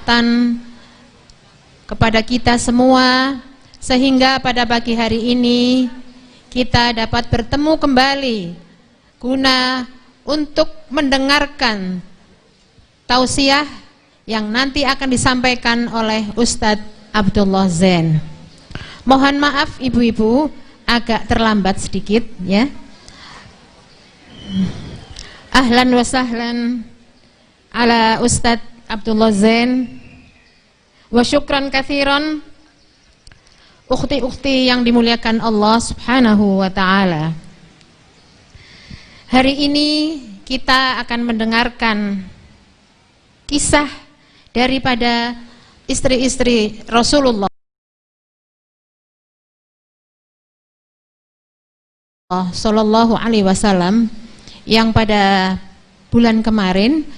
kekuatan kepada kita semua, sehingga pada pagi hari ini kita dapat bertemu kembali guna untuk mendengarkan tausiah yang nanti akan disampaikan oleh Ustadz Abdullah Zain. Mohon maaf ibu-ibu agak terlambat sedikit ya. Ahlan wa sahlan ala Ustadz Abdullah Zain wa syukran katsiran ukhti-ukhti yang dimuliakan Allah Subhanahu wa ta'ala. Hari ini kita akan mendengarkan kisah daripada istri-istri Rasulullah Sallallahu Alaihi Wasallam yang pada bulan kemarin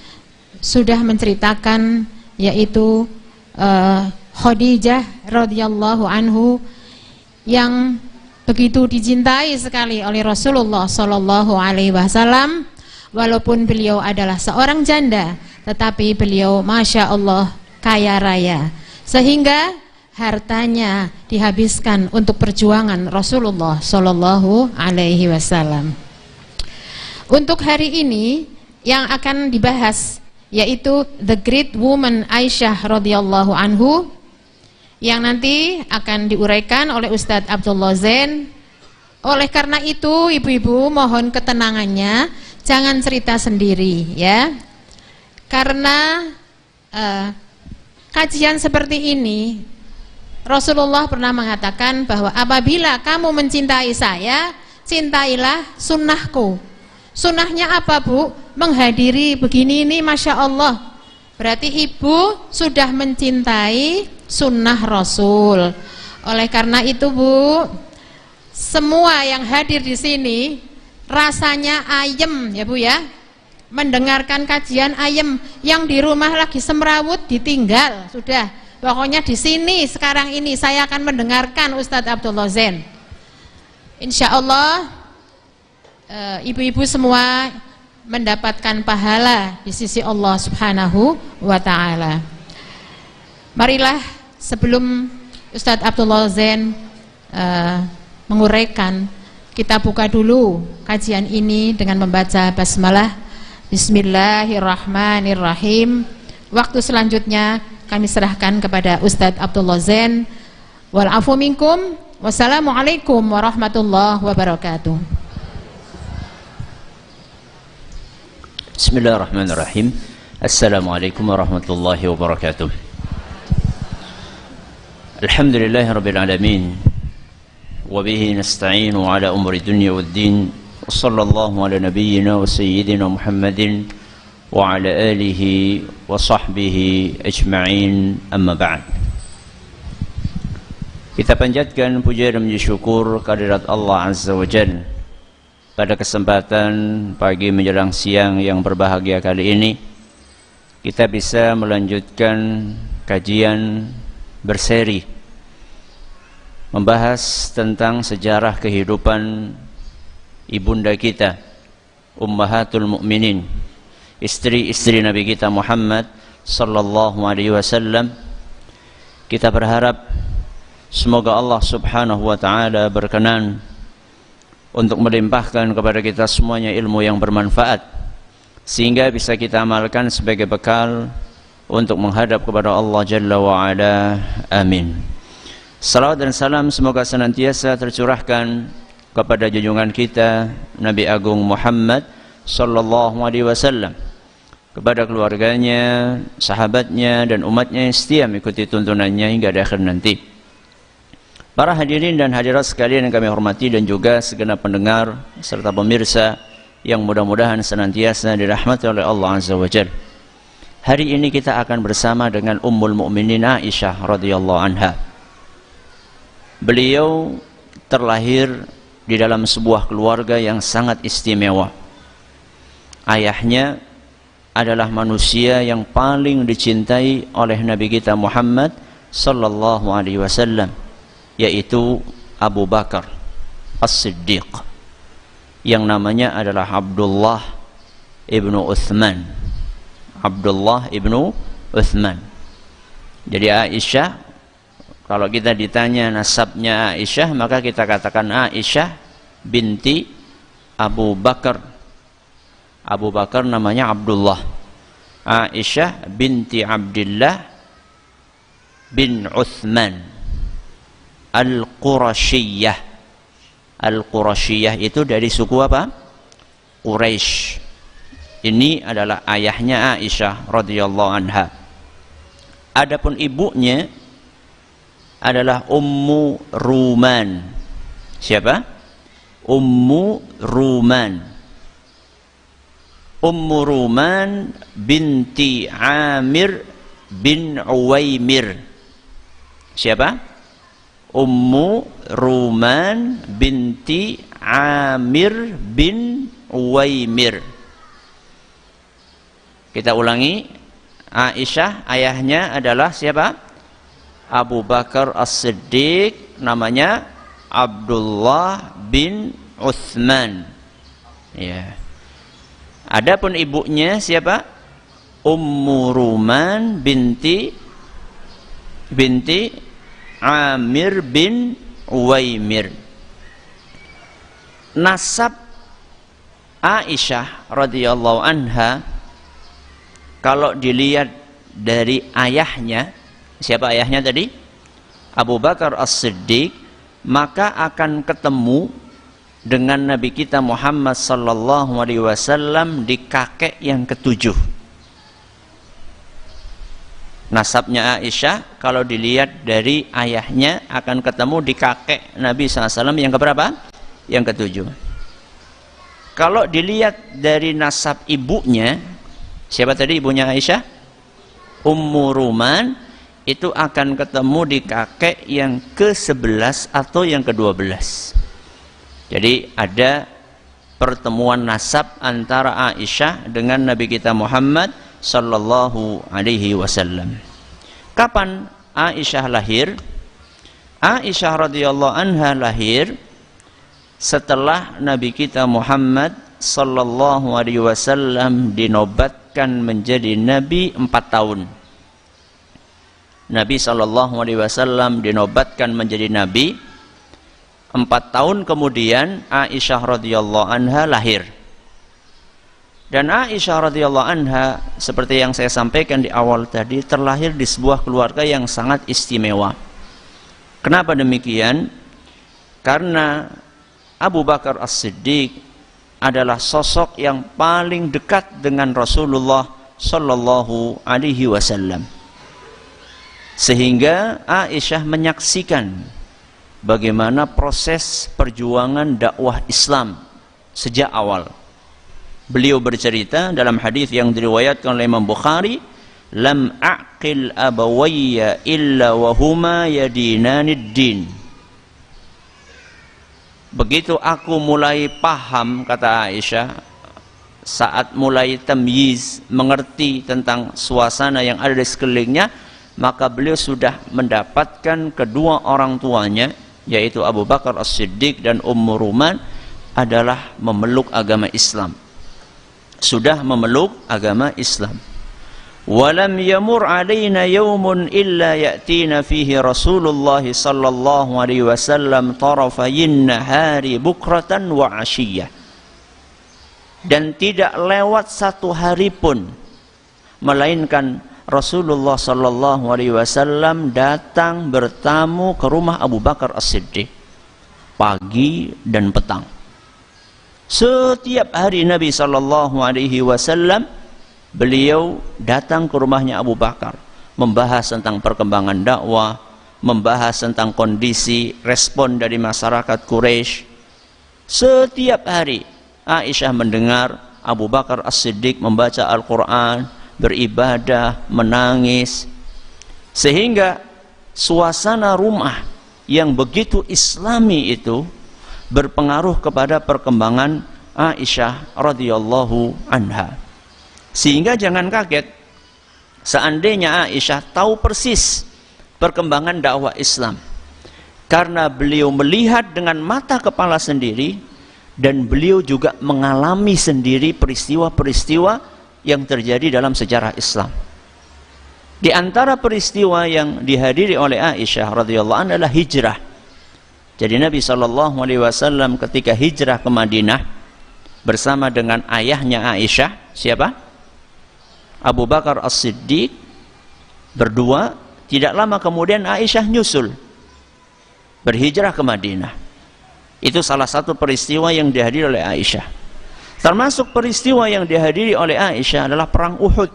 sudah menceritakan, yaitu Khadijah radhiyallahu anhu yang begitu dicintai sekali oleh Rasulullah Sallallahu Alaihi Wasallam. Walaupun beliau adalah seorang janda, tetapi beliau masya Allah kaya raya, sehingga hartanya dihabiskan untuk perjuangan Rasulullah Sallallahu Alaihi Wasallam. Untuk hari ini yang akan dibahas yaitu the great woman Aisyah radhiyallahu anhu, yang nanti akan diuraikan oleh Ustadz Abdullah Zain. Oleh karena itu ibu-ibu mohon ketenangannya, jangan cerita sendiri ya, karena kajian seperti ini Rasulullah pernah mengatakan bahwa apabila kamu mencintai saya, cintailah sunnahku. Sunnahnya apa Bu? Menghadiri begini ini, masya Allah. Berarti ibu sudah mencintai sunnah Rasul. Oleh karena itu Bu, semua yang hadir di sini rasanya ayem ya Bu ya. Mendengarkan kajian ayem, yang di rumah lagi semrawut ditinggal sudah. Pokoknya di sini sekarang ini saya akan mendengarkan Ustadz Abdullah Zain. Insya Allah ibu-ibu semua mendapatkan pahala di sisi Allah Subhanahu wa ta'ala. Marilah sebelum Ustadz Abdullah Zain menguraikan, kita buka dulu kajian ini dengan membaca basmalah. Bismillahirrahmanirrahim. Waktu selanjutnya kami serahkan kepada Ustadz Abdullah Zain. Wal afu minkum. Wassalamualaikum warahmatullahi wabarakatuh. Bismillahirrahmanirrahim. Assalamualaikum warahmatullahi wabarakatuh. Alhamdulillahirabbil alamin. Wa bihi nasta'inu ala umuri dunya waddin. Wa sallallahu ala nabiyyina wa sayyidina Muhammadin wa ala alihi wa sahbihi ajma'in, amma ba'd. Kita panjatkan puja dan puji syukur kehadirat Allah Azza wa Jalla pada kesempatan pagi menjelang siang yang berbahagia kali ini. Kita bisa melanjutkan kajian berseri membahas tentang sejarah kehidupan ibunda kita, Ummahatul Mukminin, istri-istri Nabi kita Muhammad sallallahu alaihi wasallam. Kita berharap semoga Allah Subhanahu wa taala berkenan untuk melimpahkan kepada kita semuanya ilmu yang bermanfaat, sehingga bisa kita amalkan sebagai bekal untuk menghadap kepada Allah Jalla wa Ala. Amin. Salawat dan salam semoga senantiasa tercurahkan kepada junjungan kita Nabi Agung Muhammad sallallahu alaihi wasallam, kepada keluarganya, sahabatnya, dan umatnya yang setia mengikuti tuntunannya hingga di akhir nanti. Para hadirin dan hadirat sekalian yang kami hormati, dan juga segenap pendengar serta pemirsa yang mudah-mudahan senantiasa dirahmati oleh Allah Azza wa Jalla. Hari ini kita akan bersama dengan Ummul Mukminin Aisyah radhiyallahu anha. Beliau terlahir di dalam sebuah keluarga yang sangat istimewa. Ayahnya adalah manusia yang paling dicintai oleh Nabi kita Muhammad sallallahu alaihi wasallam, yaitu Abu Bakar As-Siddiq, yang namanya adalah Abdullah ibnu Uthman. Abdullah ibnu Uthman. Jadi Aisyah, kalau kita ditanya nasabnya Aisyah, maka kita katakan Aisyah binti Abu Bakar. Abu Bakar namanya Abdullah. Aisyah binti Abdullah bin Uthman Al-Qurasyiyah. Al-Qurasyiyah itu dari suku apa? Quraisy. Ini adalah ayahnya Aisyah radhiyallahu anha. Adapun ibunya adalah Ummu Ruman. Siapa? Ummu Ruman. Ummu Ruman binti Amir bin Uwaimir. Siapa? Ummu Ruman binti Amir bin Uwaimir. Kita ulangi. Aisyah ayahnya adalah siapa? Abu Bakar As-Siddiq, namanya Abdullah bin Uthman. Ya. Adapun ibunya siapa? Ummu Ruman binti Amir bin Uwaimir. Nasab Aisyah radhiyallahu anha kalau dilihat dari ayahnya, siapa ayahnya tadi? Abu Bakar As-Siddiq, maka akan ketemu dengan Nabi kita Muhammad sallallahu alaihi wasallam di kakek yang ketujuh. Nasabnya Aisyah kalau dilihat dari ayahnya akan ketemu di kakek Nabi SAW yang keberapa? Yang ketujuh. Kalau dilihat dari nasab ibunya, siapa tadi ibunya Aisyah? Ummu Ruman, itu akan ketemu di kakek yang ke-11 atau yang ke-12. Jadi ada pertemuan nasab antara Aisyah dengan Nabi kita Muhammad sallallahu alaihi wasallam. Kapan Aisyah lahir? Aisyah radhiyallahu anha lahir setelah Nabi kita Muhammad sallallahu alaihi wasallam dinobatkan menjadi nabi 4 tahun. Nabi sallallahu alaihi wasallam dinobatkan menjadi nabi 4 tahun kemudian Aisyah radhiyallahu anha lahir. Dan Aisyah radhiyallahu anha seperti yang saya sampaikan di awal tadi, terlahir di sebuah keluarga yang sangat istimewa. Kenapa demikian? Karena Abu Bakar As-Siddiq adalah sosok yang paling dekat dengan Rasulullah sallallahu alaihi wasallam. Sehingga Aisyah menyaksikan bagaimana proses perjuangan dakwah Islam sejak awal. Beliau bercerita dalam hadis yang diriwayatkan oleh Imam Bukhari, "Lam aqil abawayya illa wa huma yadinanid din." Begitu aku mulai paham, kata Aisyah, saat mulai tamyiz, mengerti tentang suasana yang ada di sekelilingnya, maka beliau sudah mendapatkan kedua orang tuanya, yaitu Abu Bakar As-Siddiq dan Ummu Ruman, adalah memeluk agama Islam. Sudah memeluk agama Islam. Walam yamur alaina yawmun illa ya'tina fihi Rasulullah sallallahu alaihi wasallam tarafayin nahari bukratan wa ashiyah. Dan tidak lewat satu hari pun melainkan Rasulullah sallallahu alaihi wasallam datang bertamu ke rumah Abu Bakar As-Siddiq pagi dan petang. Setiap hari Nabi sallallahu alaihi wasallam beliau datang ke rumahnya Abu Bakar, membahas tentang perkembangan dakwah, membahas tentang kondisi respon dari masyarakat Quraisy. Setiap hari Aisyah mendengar Abu Bakar As-Siddiq membaca Al-Quran, beribadah, menangis, sehingga suasana rumah yang begitu islami itu berpengaruh kepada perkembangan Aisyah radhiyallahu anha. Sehingga jangan kaget seandainya Aisyah tahu persis perkembangan dakwah Islam, karena beliau melihat dengan mata kepala sendiri dan beliau juga mengalami sendiri peristiwa-peristiwa yang terjadi dalam sejarah Islam. Di antara peristiwa yang dihadiri oleh Aisyah radhiyallahu anha adalah hijrah. Jadi Nabi SAW ketika hijrah ke Madinah bersama dengan ayahnya Aisyah, siapa? Abu Bakar As-Siddiq, berdua. Tidak lama kemudian Aisyah nyusul berhijrah ke Madinah. Itu salah satu peristiwa yang dihadiri oleh Aisyah. Termasuk peristiwa yang dihadiri oleh Aisyah adalah perang Uhud.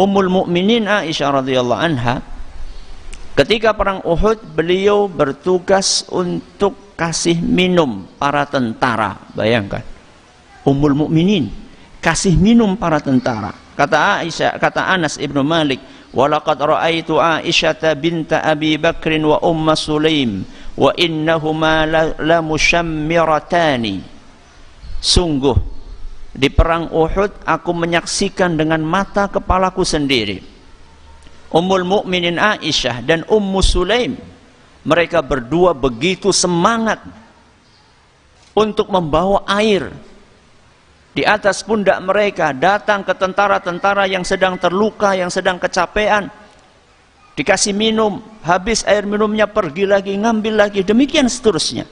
Ummul Mukminin Aisyah radhiyallahu anha, ketika perang Uhud beliau bertugas untuk kasih minum para tentara. Bayangkan, Ummul Mukminin kasih minum para tentara. Kata Aisyah, kata Anas ibnu Malik, walaqad ra'aitu Aisyata binta Abi Bakrin wa Umma Sulaim wa innahuma la mushammiratani. Sungguh di perang Uhud aku menyaksikan dengan mata kepalaku sendiri Ummul Mukminin Aisyah dan Ummu Sulaim, mereka berdua begitu semangat untuk membawa air di atas pundak mereka, datang ke tentara-tentara yang sedang terluka, yang sedang kecapean, dikasih minum, habis air minumnya pergi lagi, ngambil lagi, demikian seterusnya.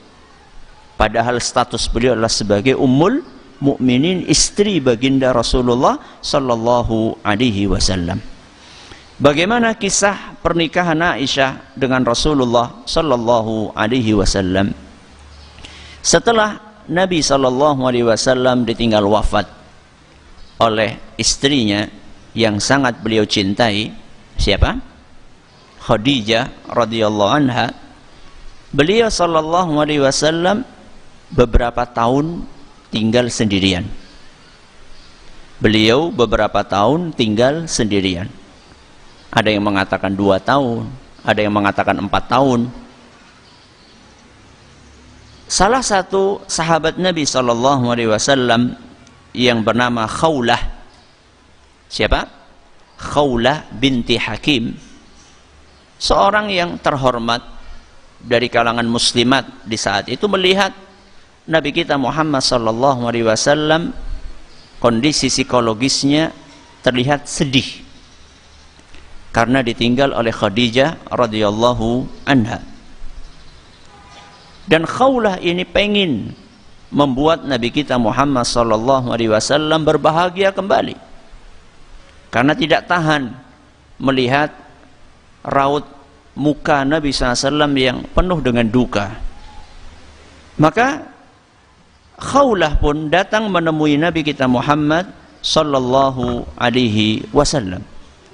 Padahal status beliau adalah sebagai Ummul Mukminin, istri baginda Rasulullah sallallahu alaihi wasallam. Bagaimana kisah pernikahan Aisyah dengan Rasulullah sallallahu alaihi wasallam? Setelah Nabi sallallahu alaihi wasallam ditinggal wafat oleh istrinya yang sangat beliau cintai, siapa? Khadijah radhiyallahu anha. Beliau sallallahu alaihi wasallam beberapa tahun tinggal sendirian. Beliau beberapa tahun tinggal sendirian. Ada yang mengatakan 2 tahun, ada yang mengatakan 4 tahun. Salah satu sahabat Nabi SAW yang bernama Khawlah. Siapa? Khawlah binti Hakim. Seorang yang terhormat dari kalangan muslimat di saat itu melihat Nabi kita Muhammad SAW kondisi psikologisnya terlihat sedih karena ditinggal oleh Khadijah radhiyallahu anha. Dan Khawlah ini pengen membuat Nabi kita Muhammad SAW berbahagia kembali, karena tidak tahan melihat raut muka Nabi SAW yang penuh dengan duka. Maka Khawlah pun datang menemui Nabi kita Muhammad sallallahu alaihi wasallam.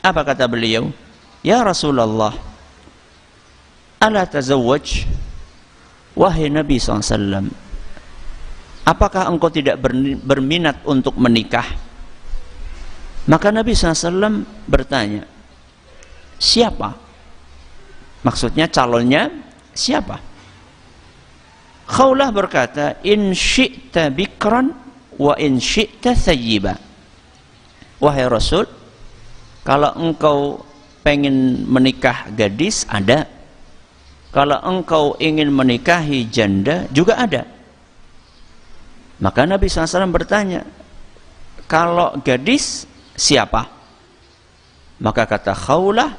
Apa kata beliau? Ya Rasulullah, ala tazawwaj? Wahai Nabi SAW, apakah engkau tidak berminat untuk menikah? Maka Nabi SAW bertanya, siapa? Maksudnya calonnya siapa? Khawlah berkata, in syi'ta bikran wa in syi'ta thayyiba. Wahai Rasul, kalau engkau pengen menikah gadis, ada. Kalau engkau ingin menikahi janda, juga ada. Maka Nabi SAW bertanya, kalau gadis siapa? Maka kata Khawlah,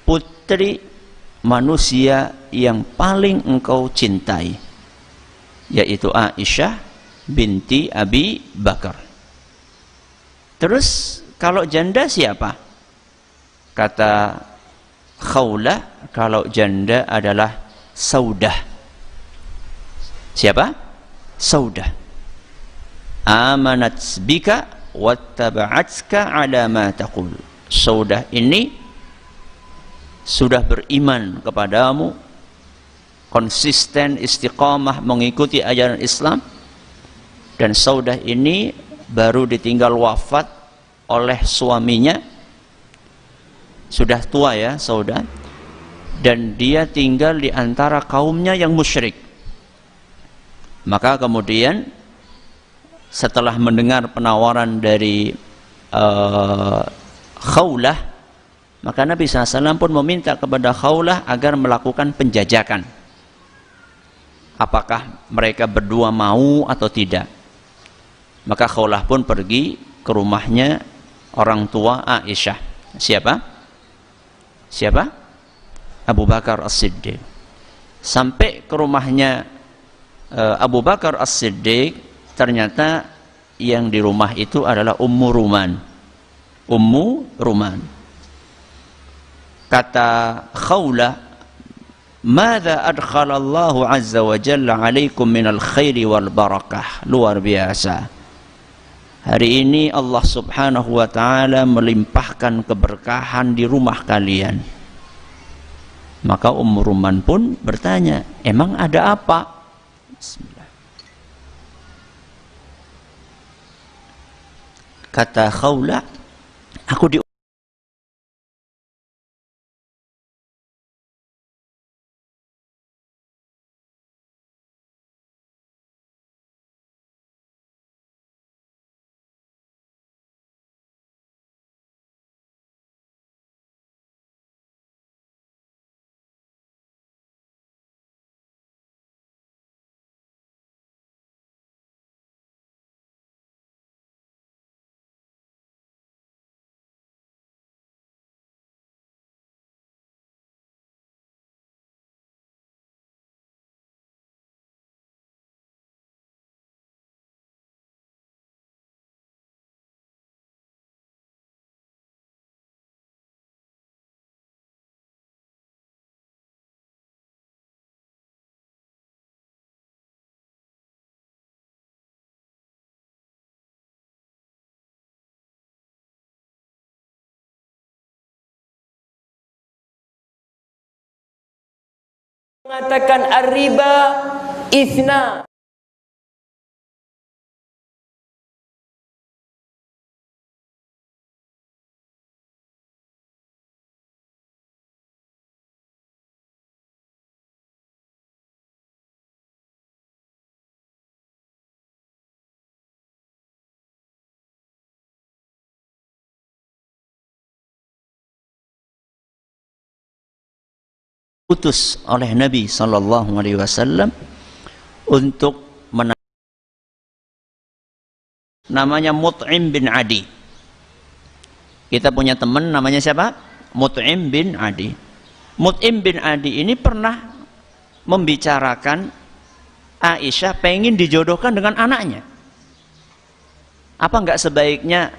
putri manusia yang paling engkau cintai, yaitu Aisyah binti Abi Bakar. Terus kalau janda siapa? Kata Khawlah, kalau janda adalah Saudah. Siapa? Saudah. Amanat bika wattaba'atka ala ma taqul. Saudah ini sudah beriman kepadamu, konsisten istiqamah mengikuti ajaran Islam, dan Saudah ini baru ditinggal wafat oleh suaminya, sudah tua ya Saudah, dan dia tinggal di antara kaumnya yang musyrik. Maka kemudian setelah mendengar penawaran dari Khawlah, maka Nabi SAW pun meminta kepada Khawlah agar melakukan penjajakan. Apakah mereka berdua mau atau tidak? Maka Khawlah pun pergi ke rumahnya orang tua Aisyah Siapa? Abu Bakar As-Siddiq. Sampai ke rumahnya Abu Bakar As-Siddiq, ternyata yang di rumah itu adalah Ummu Ruman. Kata Khawlah, "Madza adkhalallahu azza wa jalla 'alaikum minal khairi wal barakah." Luar biasa. Hari ini Allah Subhanahu wa taala melimpahkan keberkahan di rumah kalian. Maka Ummu Ruman pun bertanya, "Emang ada apa?" Bismillah. Kata Khawlah, "Aku di mengatakan ar-riba itsna. Utus oleh Nabi sallallahu alaihi wasallam untuk namanya Mut'im bin Adi. Kita punya teman namanya siapa? Mut'im bin Adi. Mut'im bin Adi ini pernah membicarakan Aisyah pengen dijodohkan dengan anaknya. Apa enggak sebaiknya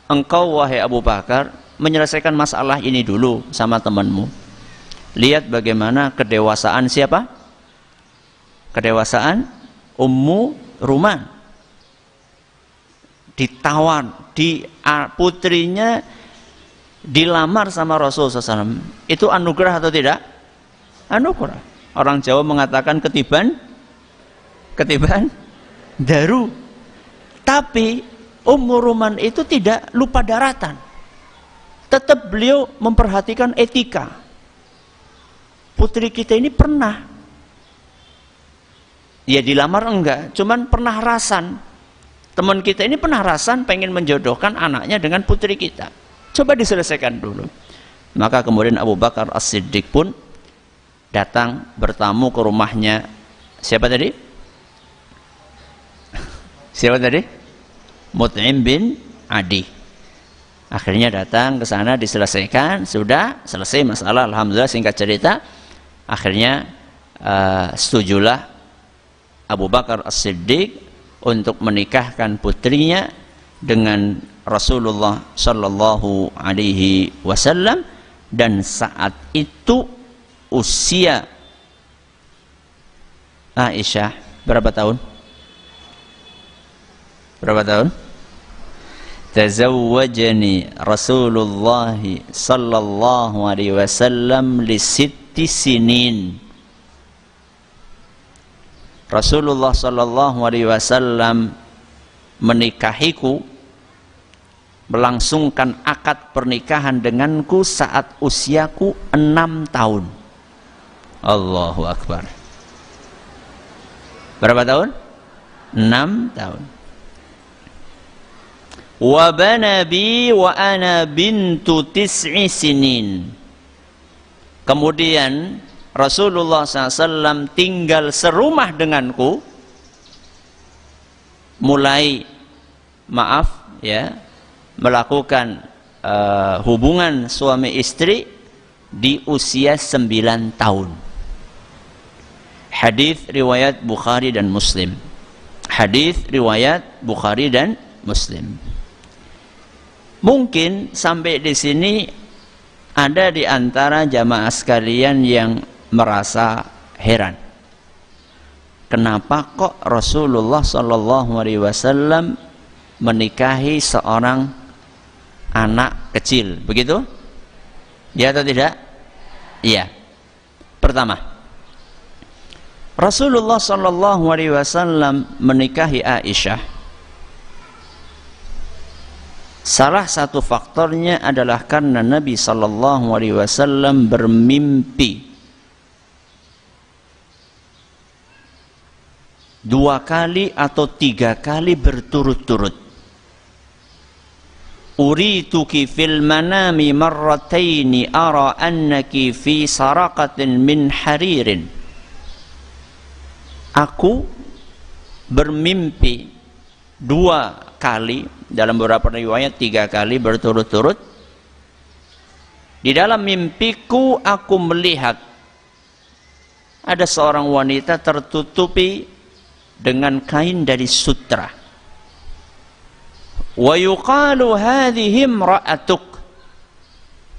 engkau wahai Abu Bakar menyelesaikan masalah ini dulu sama temanmu? Lihat bagaimana kedewasaan siapa? Kedewasaan Ummu Ruman. Ditawar, putrinya dilamar sama Rasul SAW. Itu anugerah atau tidak? Anugerah. Orang Jawa mengatakan ketiban daru. Tapi Ummu Ruman itu tidak lupa daratan. Tetap beliau memperhatikan etika. Putri kita ini pernah, ya dilamar enggak, cuman pernah rasan. Teman kita ini pernah rasan pengen menjodohkan anaknya dengan putri kita. Coba diselesaikan dulu. Maka kemudian Abu Bakar As-Siddiq pun datang bertamu ke rumahnya. Siapa tadi? Mut'im bin Adi. Akhirnya datang ke sana, diselesaikan, sudah selesai masalah. Alhamdulillah, singkat cerita, akhirnya setujulah Abu Bakar As-Siddiq untuk menikahkan putrinya dengan Rasulullah Sallallahu Alaihi Wasallam, dan saat itu usia Aisyah berapa tahun? Tazawwajani Rasulullah Sallallahu Alaihi Wasallam li sitti sinin. Rasulullah Sallallahu Alaihi Wasallam menikahiku, melangsungkan akad pernikahan denganku saat usiaku 6 tahun. Allahu Akbar. Berapa tahun? 6 tahun. Wa bana bi wa ana bintu tis'i sinin. Kemudian Rasulullah SAW tinggal serumah denganku, mulai melakukan hubungan suami istri di usia 9 tahun. Hadis riwayat Bukhari dan Muslim. Hadis riwayat Bukhari dan Muslim. Mungkin sampai di sini ada di antara jamaah sekalian yang merasa heran. Kenapa kok Rasulullah SAW menikahi seorang anak kecil? Begitu? Ya atau tidak? Iya. Pertama, Rasulullah SAW menikahi Aisyah. Salah satu faktornya adalah karena Nabi SAW bermimpi 2 kali atau 3 kali berturut-turut. Urituki fil manami marrataini ara annaki fi saraqatin min haririn. Aku bermimpi 2 kali, dalam beberapa riwayat 3 kali berturut-turut. Di dalam mimpiku aku melihat ada seorang wanita tertutupi dengan kain dari sutra. Wa yuqalu hadhihi imra'atuk.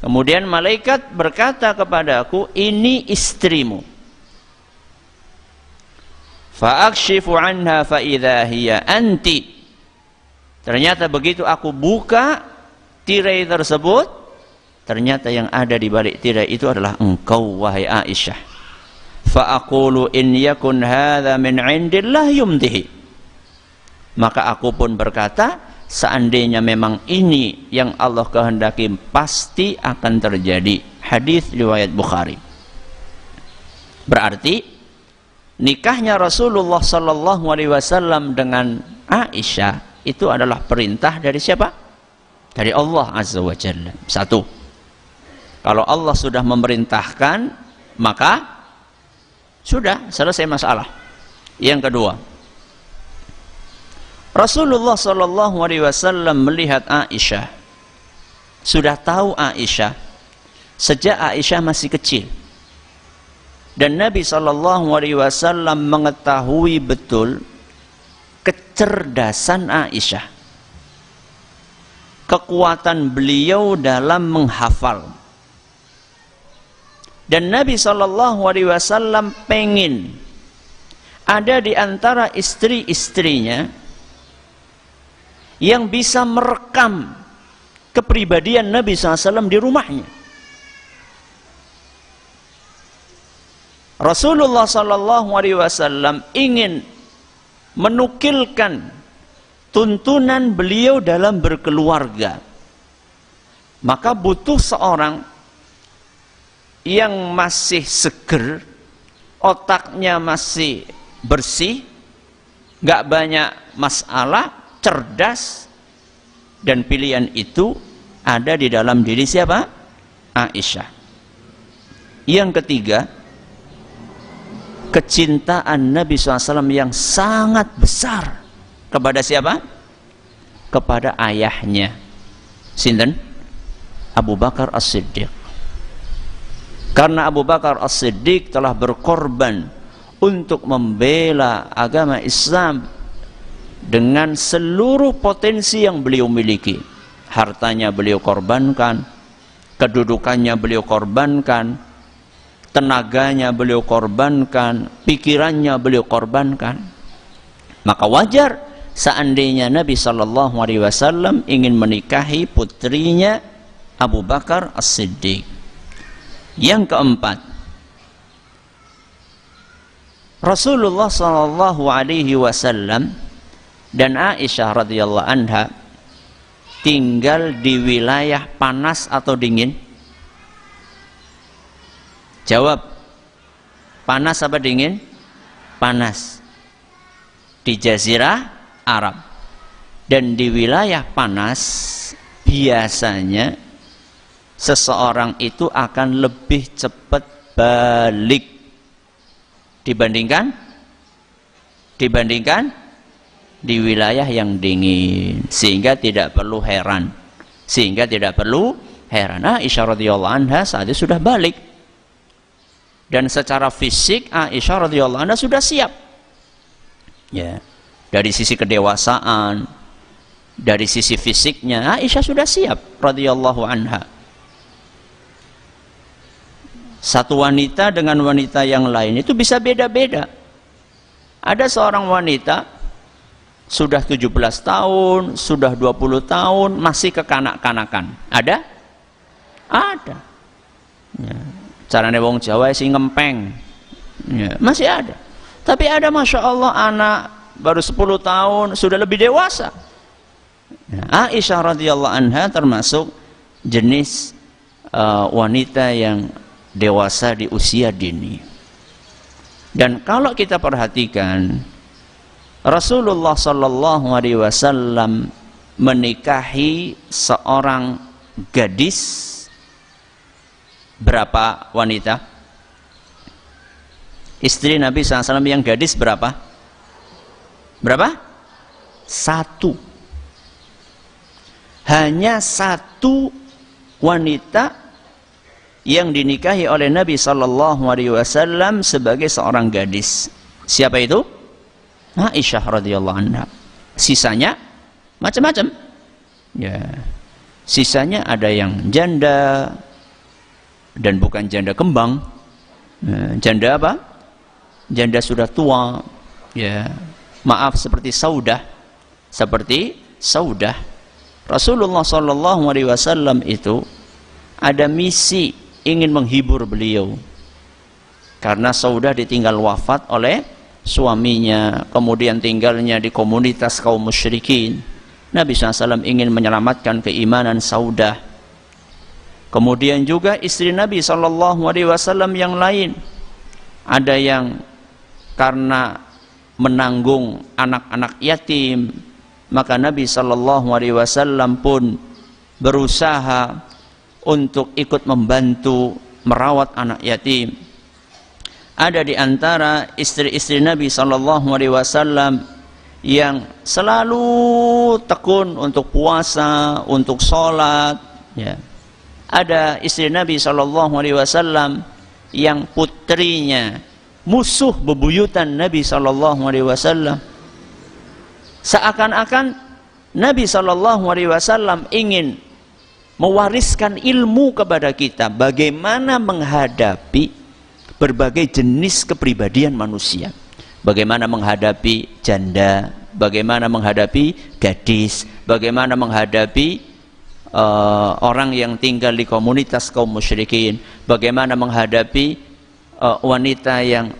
Kemudian malaikat berkata kepadaku, ini istrimu. Fa'akshifu anha fa'idha hiya anti. Ternyata begitu aku buka tirai tersebut, ternyata yang ada di balik tirai itu adalah engkau, wahai Aisyah. Fa'aqulu in yakun hadha min indillah yumdihi. Maka aku pun berkata, seandainya memang ini yang Allah kehendaki, pasti akan terjadi. Hadis riwayat Bukhari. Berarti nikahnya Rasulullah SAW dengan Aisyah itu adalah perintah dari siapa? Dari Allah Azza wa Jalla. Satu, kalau Allah sudah memerintahkan, maka sudah selesai masalah. Yang kedua, Rasulullah SAW melihat Aisyah, sudah tahu Aisyah sejak Aisyah masih kecil. Dan Nabi SAW mengetahui betul kecerdasan Aisyah, kekuatan beliau dalam menghafal. Dan Nabi SAW pengen ada di antara istri-istrinya yang bisa merekam kepribadian Nabi SAW di rumahnya. Rasulullah SAW ingin menukilkan tuntunan beliau dalam berkeluarga. Maka butuh seorang yang masih seger, otaknya masih bersih, gak banyak masalah, cerdas, dan pilihan itu ada di dalam diri siapa? Aisyah. Yang ketiga, kecintaan Nabi SAW yang sangat besar kepada siapa? Kepada ayahnya. Sinten? Abu Bakar As-Siddiq. Karena Abu Bakar As-Siddiq telah berkorban untuk membela agama Islam dengan seluruh potensi yang beliau miliki. Hartanya beliau korbankan, kedudukannya beliau korbankan, tenaganya beliau korbankan, pikirannya beliau korbankan. Maka wajar seandainya Nabi SAW ingin menikahi putrinya Abu Bakar As-Siddiq. Yang keempat, Rasulullah SAW dan Aisyah radhiyallahu anha tinggal di wilayah panas atau dingin? Jawab, panas apa dingin? Panas. Di Jazirah Arab. Dan di wilayah panas biasanya seseorang itu akan lebih cepat balik dibandingkan di wilayah yang dingin. Sehingga tidak perlu heran Sehingga tidak perlu heran, Aisyah radhiyallahu anha saat itu sudah balik. Dan secara fisik Aisyah radhiyallahu anha sudah siap. Ya. Dari sisi kedewasaan, dari sisi fisiknya Aisyah sudah siap radhiyallahu anha. Satu wanita dengan wanita yang lain itu bisa beda-beda. Ada seorang wanita sudah 17 tahun, sudah 20 tahun, masih kekanak-kanakan. Ada? Ada. Ya. Caranya wong Jawa sih ngempeng. Ya. Masih ada. Tapi ada Masya Allah anak baru 10 tahun, sudah lebih dewasa. Ya. Aisyah radhiyallahu anha termasuk jenis wanita yang dewasa di usia dini. Dan kalau kita perhatikan, Rasulullah sallallahu alaihi wasallam menikahi seorang gadis berapa wanita? Istri Nabi SAW yang gadis berapa? Berapa? 1. Hanya 1 wanita yang dinikahi oleh Nabi sallallahu alaihi wasallam sebagai seorang gadis. Siapa itu? Aisyah radhiyallahu anha. Sisanya macam-macam. Ya. Sisanya ada yang janda dan bukan janda kembang. Janda apa? Janda sudah tua. Ya. Maaf, seperti Saudah. Seperti Saudah. Rasulullah sallallahu alaihi wasallam itu ada misi ingin menghibur beliau karena Saudah ditinggal wafat oleh suaminya, kemudian tinggalnya di komunitas kaum musyrikin. Nabi SAW ingin menyelamatkan keimanan Saudah. Kemudian juga istri Nabi SAW yang lain, ada yang karena menanggung anak-anak yatim, maka Nabi SAW pun berusaha untuk ikut membantu merawat anak yatim. Ada di antara istri-istri Nabi SAW yang selalu tekun untuk puasa, untuk sholat. Ya. Ada istri Nabi SAW yang putrinya musuh bebuyutan Nabi SAW. Seakan-akan Nabi SAW ingin mewariskan ilmu kepada kita bagaimana menghadapi berbagai jenis kepribadian manusia, bagaimana menghadapi janda, bagaimana menghadapi gadis, bagaimana menghadapi orang yang tinggal di komunitas kaum musyrikin, bagaimana menghadapi wanita yang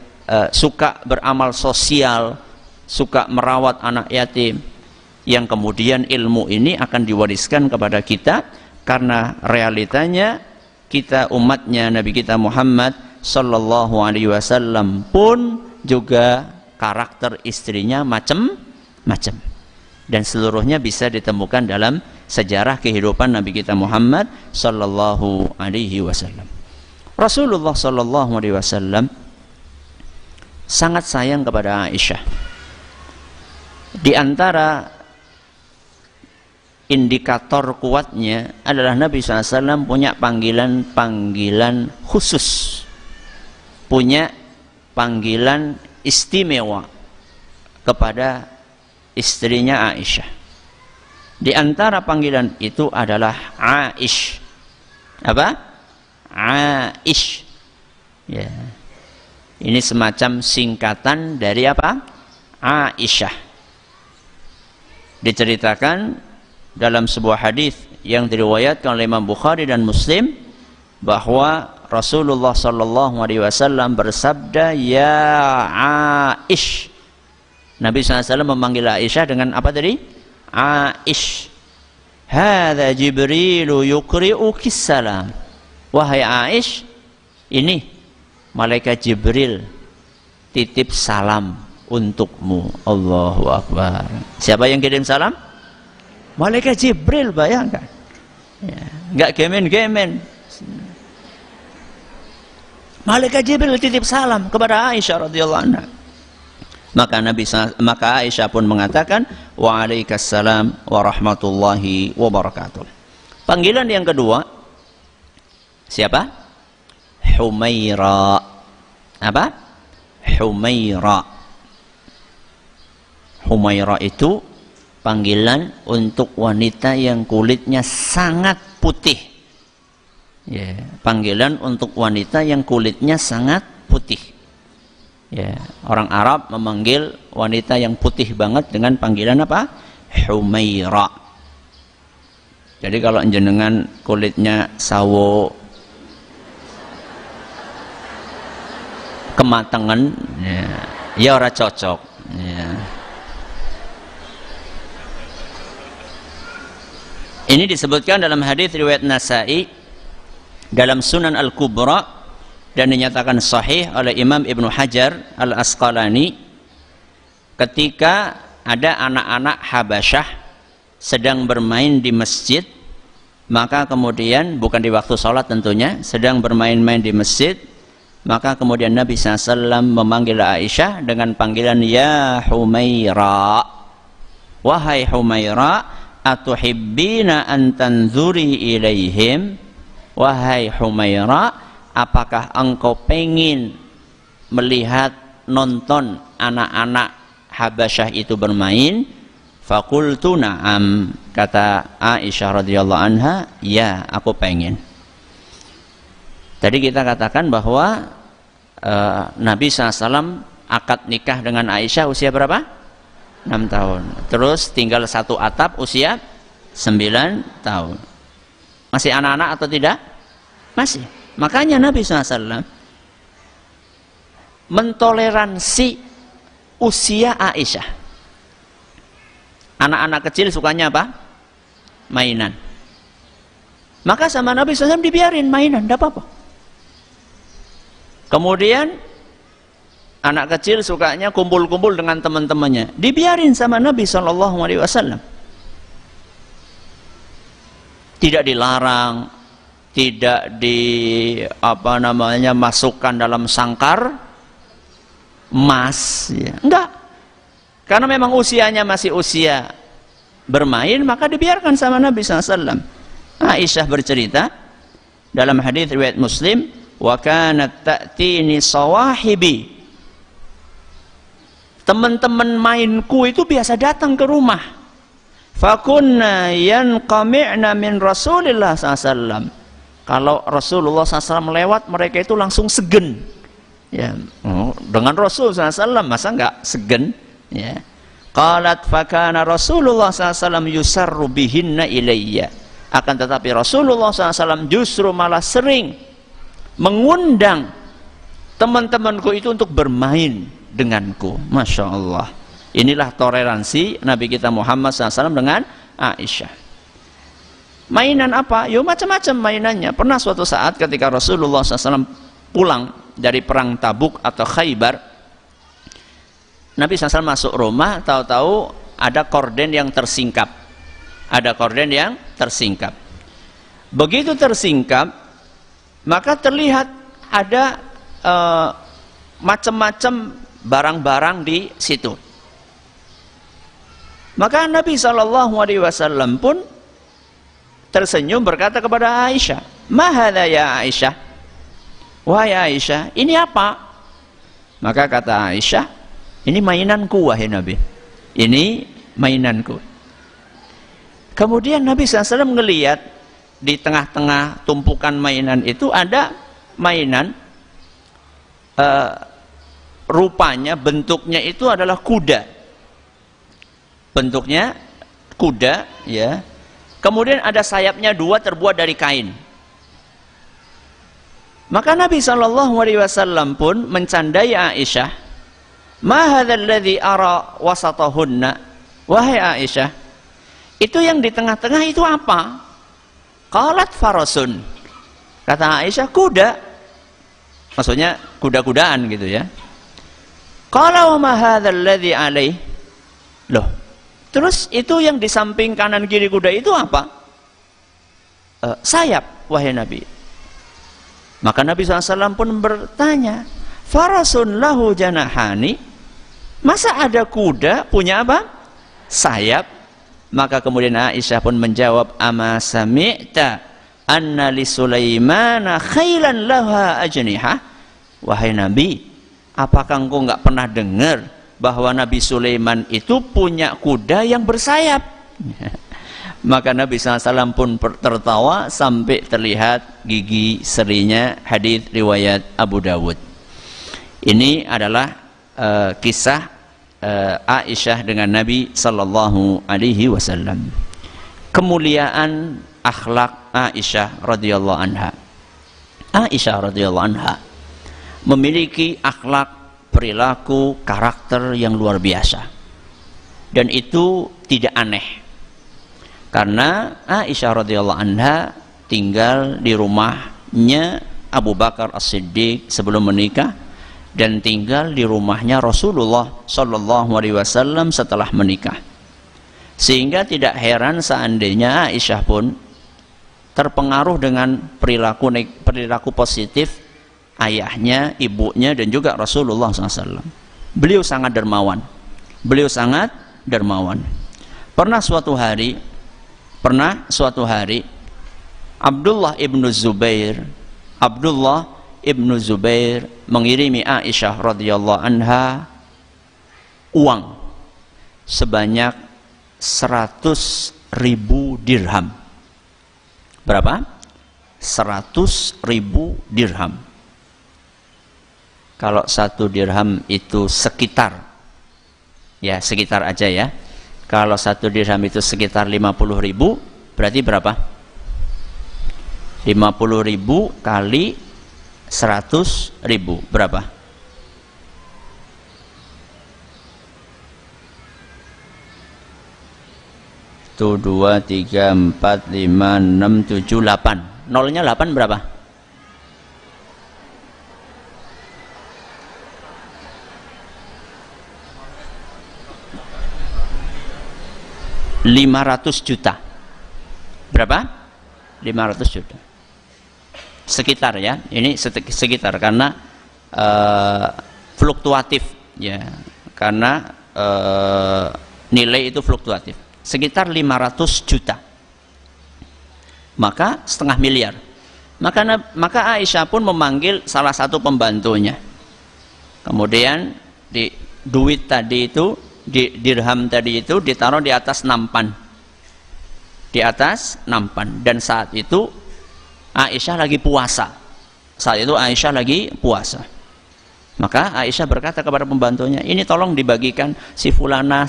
suka beramal sosial, suka merawat anak yatim, yang kemudian ilmu ini akan diwariskan kepada kita. Karena realitanya kita umatnya Nabi kita Muhammad sallallahu alaihi wasallam pun juga karakter istrinya macam-macam, dan seluruhnya bisa ditemukan dalam sejarah kehidupan Nabi kita Muhammad sallallahu alaihi wasallam. Rasulullah sallallahu alaihi wasallam sangat sayang kepada Aisyah. Di antara indikator kuatnya adalah Nabi SAW punya panggilan khusus, punya panggilan istimewa kepada istrinya Aisyah. Di antara panggilan itu adalah Aish. Apa? Aish. Ya. Ini semacam singkatan dari apa? Aisyah. Diceritakan dalam sebuah hadis yang diriwayatkan oleh Imam Bukhari dan Muslim bahwa Rasulullah sallallahu alaihi wasallam bersabda, ya Aish. Nabi SAW memanggil Aisyah dengan apa tadi? Aish. Hadza Jibrilu yuqri'uki salam. Wahai Aish, ini malaikat Jibril titip salam untukmu. Allahu Akbar. Siapa yang kirim salam? Malaikat Jibril, bayangkan. Ya, enggak gemen-gemen. Malaikat Jibril titip salam kepada Aisyah radhiyallahu anha. Maka Aisyah pun mengatakan, waalaikumsalam warahmatullahi wabarakatuh. Panggilan yang kedua, siapa? Humaira. Apa? Humaira. Humaira itu panggilan untuk wanita yang kulitnya sangat putih. Ya, panggilan untuk wanita yang kulitnya sangat putih. Ya, orang Arab memanggil wanita yang putih banget dengan panggilan apa? Humaira. Jadi kalau jenengan kulitnya sawo kematangan, ya ora cocok. Ya. Ini disebutkan dalam hadis riwayat Nasa'i dalam Sunan Al-Kubra dan dinyatakan sahih oleh Imam Ibnu Hajar Al-Asqalani ketika ada anak-anak Habasyah sedang bermain di masjid, maka kemudian bukan di waktu sholat tentunya, sedang bermain-main di masjid, maka kemudian Nabi SAW memanggil Aisyah dengan panggilan Ya Humaira. Wahai Humaira, atuhibbina an tanzuri ilaihim. Wahai Humaira, apakah engkau pengin melihat, nonton anak-anak Habasyah itu bermain? Faqultu na'am. Kata Aisyah radhiyallahu anha, ya, aku pengen. Tadi kita katakan bahwa Nabi SAW akad nikah dengan Aisyah usia berapa? 6 tahun. Terus tinggal satu atap usia 9 tahun. Masih anak-anak atau tidak? Masih. Makanya Nabi SAW mentoleransi usia Aisyah. Anak-anak kecil sukanya apa? Mainan. Maka sama Nabi SAW dibiarin mainan, tidak apa-apa. Kemudian anak kecil sukanya kumpul-kumpul dengan teman-temannya, dibiarin sama Nabi SAW. Tidak dilarang, tidak masukkan dalam sangkar emas, ya. Enggak. Karena memang usianya masih usia bermain, maka dibiarkan sama Nabi SAW. Aisyah bercerita dalam hadis riwayat Muslim, wa kanat ta'tini sawahibi. Teman-teman mainku itu biasa datang ke rumah. Fakunna yanqami'na min Rasulillah SAW. Kalau Rasulullah SAW lewat, mereka itu langsung segen. Ya, dengan Rasul SAW masa enggak segen? Ya. Qalat fakana Rasulullah SAW yusarru bihinna ilayya. Akan tetapi Rasulullah SAW justru malah sering mengundang teman-temanku itu untuk bermain denganku. Masya Allah. Inilah toleransi Nabi kita Muhammad SAW dengan Aisyah. Mainan apa? Ya macam-macam mainannya. Pernah suatu saat ketika Rasulullah SAW pulang dari perang Tabuk atau Khaybar, Nabi SAW masuk rumah, tahu-tahu ada korden yang tersingkap. Ada korden yang tersingkap. Begitu tersingkap, maka terlihat ada macam-macam barang-barang di situ. Maka Nabi SAW pun tersenyum berkata kepada Aisyah, "Ma hadza ya Aisyah?" Wahai Aisyah, ini apa? Maka kata Aisyah, ini mainanku wahai Nabi. Ini mainanku. Kemudian Nabi SAW melihat di tengah-tengah tumpukan mainan itu ada mainan, rupanya bentuknya itu adalah kuda. Bentuknya kuda, ya. Kemudian ada sayapnya dua terbuat dari kain. Maka Nabi SAW pun mencandai Aisyah, "Ma hadzal ladzi ara wasatahunna?" Wahai Aisyah, itu yang di tengah-tengah itu apa? Qalat farasun. Kata Aisyah, kuda. Maksudnya kuda-kudaan gitu ya. Qala wa ma hadzal ladzi alaih? Loh, terus itu yang di samping kanan kiri kuda itu apa? Sayap, wahai Nabi. Maka Nabi SAW pun bertanya, farasun lahu janahani? Masa ada kuda punya apa? Sayap. Maka kemudian Aisyah pun menjawab, ama sami'ta anna li Sulaimana khailan laha ajnihah. Wahai Nabi, apakah engkau enggak pernah dengar bahwa Nabi Sulaiman itu punya kuda yang bersayap? Maka Nabi SAW pun tertawa sampai terlihat gigi serinya. Hadis riwayat Abu Dawud. Ini adalah kisah Aisyah dengan Nabi Sallallahu Alaihi Wasallam. Kemuliaan akhlak Aisyah radhiyallahu anha. Aisyah radhiyallahu anha memiliki akhlak, perilaku, karakter yang luar biasa, dan itu tidak aneh. Karena Aisyah radhiyallahu anha tinggal di rumahnya Abu Bakar As-Siddiq sebelum menikah, dan tinggal di rumahnya Rasulullah Sallallahu Alaihi Wasallam setelah menikah. Sehingga tidak heran seandainya Aisyah pun terpengaruh dengan perilaku positif ayahnya, ibunya, dan juga Rasulullah SAW. Beliau sangat dermawan. Pernah suatu hari Abdullah ibnu Zubair mengirimi Aisyah radhiyallahu anha uang sebanyak 100.000 dirham. Berapa? 100.000 dirham. Kalau 1 dirham itu sekitar aja ya. Kalau 1 dirham itu sekitar 50.000, berarti berapa? 50.000 kali 100.000 berapa? Itu 2, 3, 4, 5, 6, 7, 8. Nolnya 8 berapa? 500 juta. Berapa? 500 juta. Sekitar ya. Ini sekitar karena fluktuatif ya. Karena nilai itu fluktuatif. Sekitar 500 juta. Maka setengah miliar. Maka Aisyah pun memanggil salah satu pembantunya. Kemudian di duit tadi itu, di dirham tadi itu ditaruh di atas nampan. Di atas nampan. Dan saat itu Aisyah lagi puasa. Maka Aisyah berkata kepada pembantunya, ini tolong dibagikan si fulana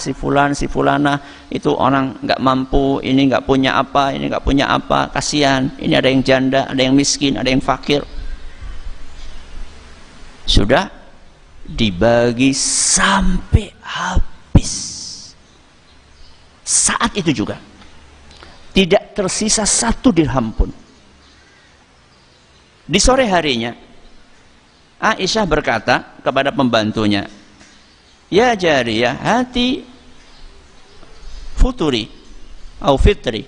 itu orang nggak mampu, ini nggak punya apa, kasihan. Ini ada yang janda, ada yang miskin, ada yang fakir. Sudah dibagi sampai habis. Saat itu juga tidak tersisa 1 dirham pun. Di sore harinya Aisyah berkata kepada pembantunya, ya jariyah hati futuri au fitri,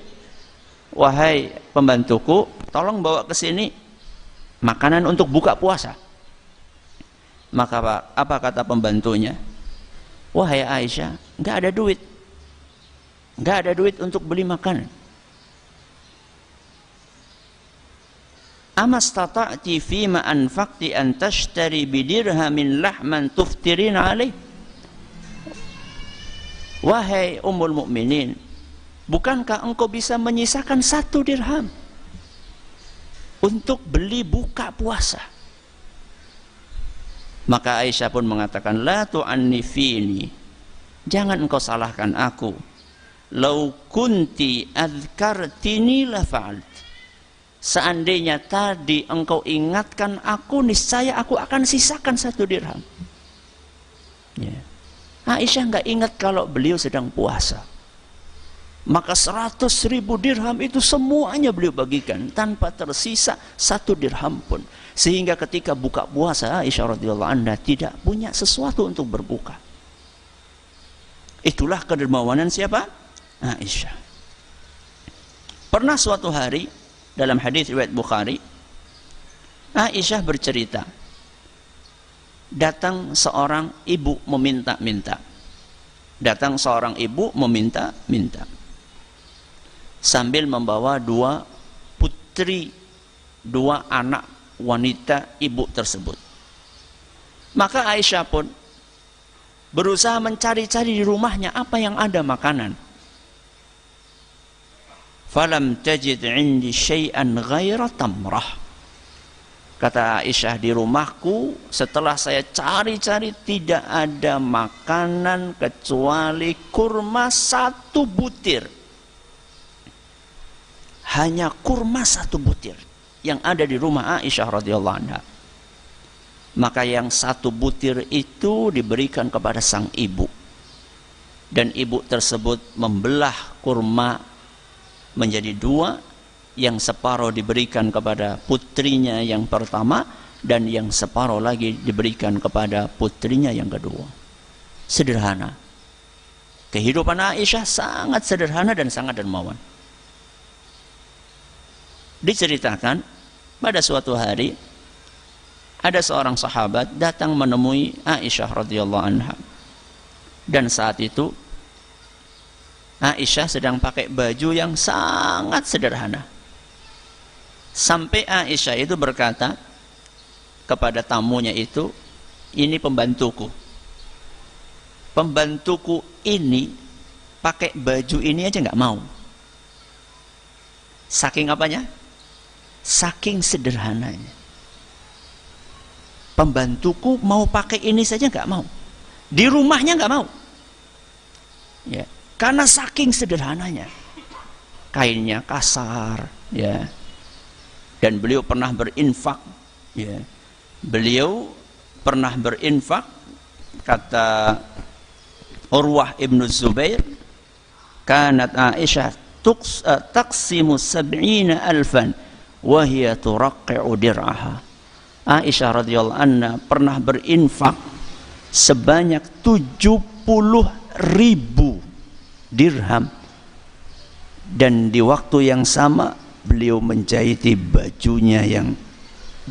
wahai pembantuku, tolong bawa ke sini makanan untuk buka puasa. Maka apa kata pembantunya? Wahai Aisyah, nggak ada duit untuk beli makanan. Amastata'ti fima anfaqti an tashtari bidirhamin lahman tuftirin alaih. Wahai Ummul Mukminin, bukankah engkau bisa menyisakan 1 dirham untuk beli buka puasa? Maka Aisyah pun mengatakan, la tu'annifini, jangan engkau salahkan aku. Lau kunti adzkartini la fa'alt. Seandainya tadi engkau ingatkan aku, niscaya aku akan sisakan 1 dirham. Ya. Aisyah nggak ingat kalau beliau sedang puasa. Maka 100.000 dirham itu semuanya beliau bagikan tanpa tersisa 1 dirham pun. Sehingga ketika buka puasa, Aisyah radhiyallahu anha tidak punya sesuatu untuk berbuka. Itulah kedermawanan siapa? Aisyah. Pernah suatu hari, dalam hadis riwayat Bukhari, Aisyah bercerita, datang seorang ibu meminta-minta. sambil membawa dua putri, dua anak wanita ibu tersebut. Maka Aisyah pun berusaha mencari-cari di rumahnya apa yang ada makanan. Falam tajid indi syai'an ghaira tamrah. Kata Aisyah, di rumahku setelah saya cari-cari tidak ada makanan kecuali kurma 1 butir. Hanya kurma 1 butir yang ada di rumah Aisyah radhiyallahu anha. Maka yang 1 butir itu diberikan kepada sang ibu. Dan ibu tersebut membelah kurma menjadi 2. Yang separuh diberikan kepada putrinya yang pertama, dan yang separuh lagi diberikan kepada putrinya yang kedua. Sederhana. Kehidupan Aisyah sangat sederhana dan sangat dermawan. Diceritakan pada suatu hari ada seorang sahabat datang menemui Aisyah radhiyallahu anha. Dan saat itu Aisyah sedang pakai baju yang sangat sederhana. Sampai Aisyah itu berkata kepada tamunya itu, ini pembantuku. Pembantuku ini pakai baju ini aja nggak mau. Saking apanya? Saking sederhananya. Pembantuku mau pakai ini saja nggak mau. Di rumahnya nggak mau. Ya, karena saking sederhananya. Kainnya kasar, ya. Dan beliau pernah berinfak, ya. Beliau pernah berinfak, kata Urwah ibn Zubair, kanat Aisyah taqsimu 70,000 wa hiya turaqqi'u dir'aha. Aisyah radhiyallahu anha pernah berinfak sebanyak 70.000 dirham, dan di waktu yang sama beliau menjahiti bajunya yang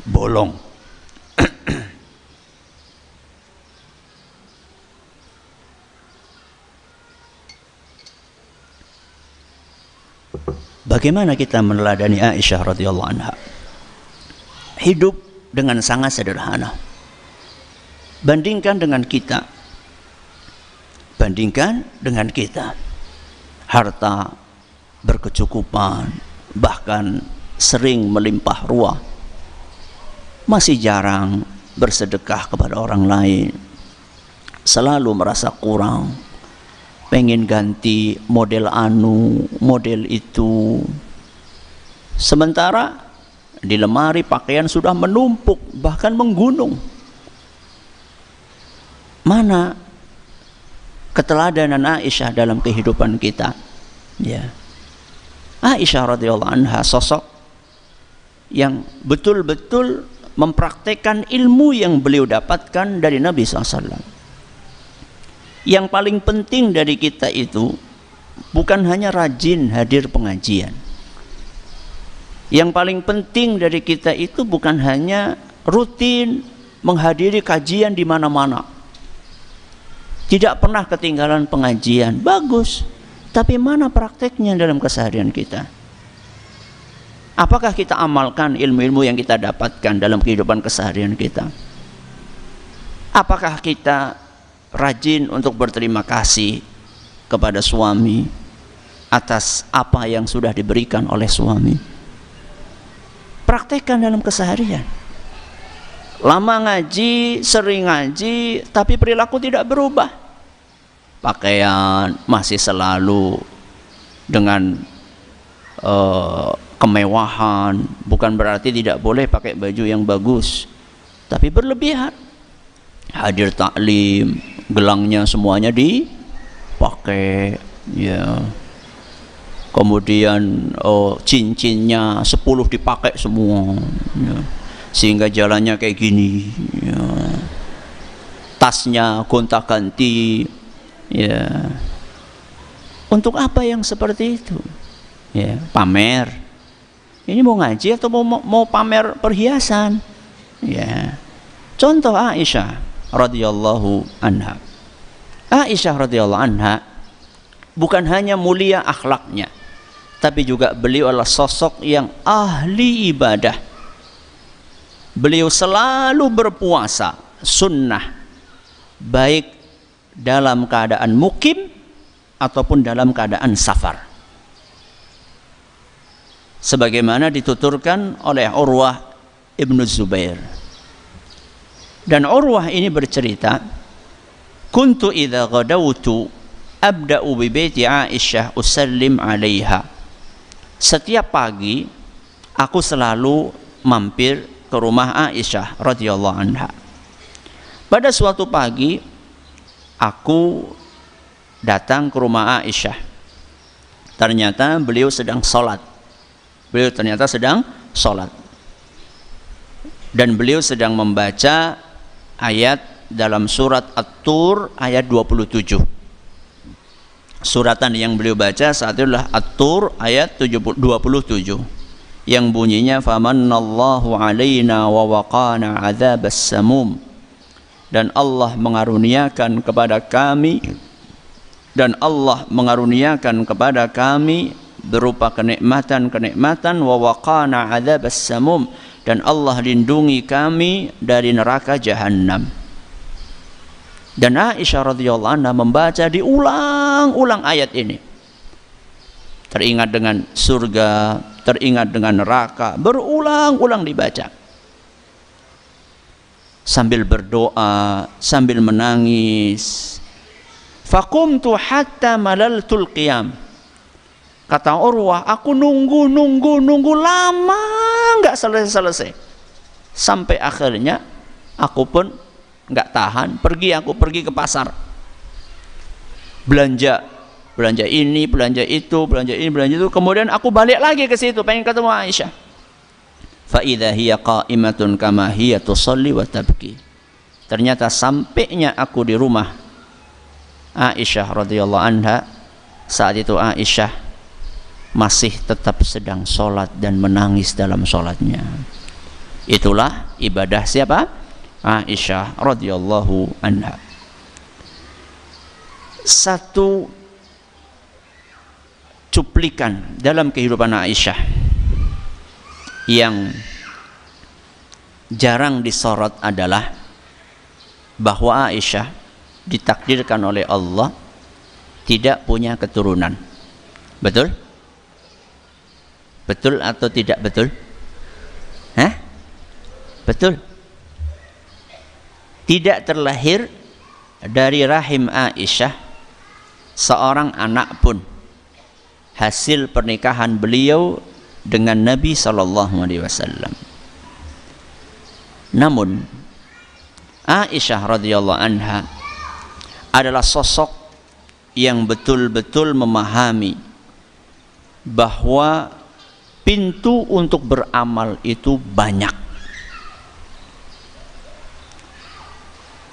bolong. Bagaimana kita meneladani Aisyah radhiyallahu anha? Hidup dengan sangat sederhana. Bandingkan dengan kita. Bandingkan dengan kita. Harta berkecukupan, bahkan sering melimpah ruah, masih jarang bersedekah kepada orang lain, selalu merasa kurang, pengen ganti model anu, model itu. Sementara di lemari pakaian sudah menumpuk, bahkan menggunung. Mana keteladanan Aisyah dalam kehidupan kita? Ya. Aisyah radhiyallahu anha sosok yang betul-betul mempraktekkan ilmu yang beliau dapatkan dari Nabi SAW. Yang paling penting dari kita itu bukan hanya rajin hadir pengajian. Yang paling penting dari kita itu bukan hanya rutin menghadiri kajian di mana-mana. Tidak pernah ketinggalan pengajian, bagus. Tapi mana prakteknya dalam keseharian kita? Apakah kita amalkan ilmu-ilmu yang kita dapatkan dalam kehidupan keseharian kita? Apakah kita rajin untuk berterima kasih kepada suami atas apa yang sudah diberikan oleh suami? Praktekkan dalam keseharian. Lama ngaji, sering ngaji, tapi perilaku tidak berubah. Pakaian masih selalu dengan kemewahan. Bukan berarti tidak boleh pakai baju yang bagus, tapi berlebihan. Hadir taklim, gelangnya semuanya dipakai, ya. Kemudian cincinnya 10 dipakai semua, ya. Sehingga jalannya kayak gini, ya. Tasnya gonta-ganti. Ya, untuk apa yang seperti itu? Ya, pamer. Ini mau ngaji atau mau pamer perhiasan? Ya, contoh Aisyah radhiyallahu anha. Aisyah radhiyallahu anha bukan hanya mulia akhlaknya, tapi juga beliau adalah sosok yang ahli ibadah. Beliau selalu berpuasa sunnah, baik dalam keadaan mukim ataupun dalam keadaan safar, sebagaimana dituturkan oleh Urwah ibnu Zubair. Dan Urwah ini bercerita, kuntu idza ghadawtu abda'u bi baiti Aisyah usallim 'alaiha. Setiap pagi aku selalu mampir ke rumah Aisyah radhiyallahu anha. Pada suatu pagi aku datang ke rumah Aisyah. Ternyata beliau sedang sholat. Dan beliau sedang membaca ayat dalam surat At-Tur ayat 27. Suratan yang beliau baca saat itu adalah At-Tur ayat 27 yang bunyinya famannallahu alaina wa waqana adzabas samum. Dan Allah mengaruniakan kepada kami berupa kenikmatan wa waqana adzabas samum, dan Allah lindungi kami dari neraka jahanam. Dan Aisyah radhiyallahu anha membaca diulang-ulang ayat ini. Teringat dengan surga, teringat dengan neraka, berulang-ulang dibaca. Sambil berdoa, sambil menangis. Faqumtu hatta malaltul qiyam. Kata Urwah, aku nunggu lama nggak selesai. Sampai akhirnya aku pun nggak tahan, aku pergi ke pasar. Belanja ini, belanja itu. Kemudian aku balik lagi ke situ, pengen ketemu Aisyah. Fa idza hiya qa'imatun kama hiya tusalli wa tabki. Ternyata sampainya aku di rumah Aisyah radhiyallahu anha, saat itu Aisyah masih tetap sedang sholat dan menangis dalam sholatnya. Itulah ibadah siapa? Aisyah radhiyallahu anha. Satu cuplikan dalam kehidupan Aisyah yang jarang disorot adalah bahwa Aisyah ditakdirkan oleh Allah tidak punya keturunan. Betul? Betul atau tidak betul? Betul. Tidak terlahir dari rahim Aisyah seorang anak pun hasil pernikahan beliau dengan Nabi SAW. Namun Aisyah radhiyallahu anha adalah sosok yang betul-betul memahami bahwa pintu untuk beramal itu banyak.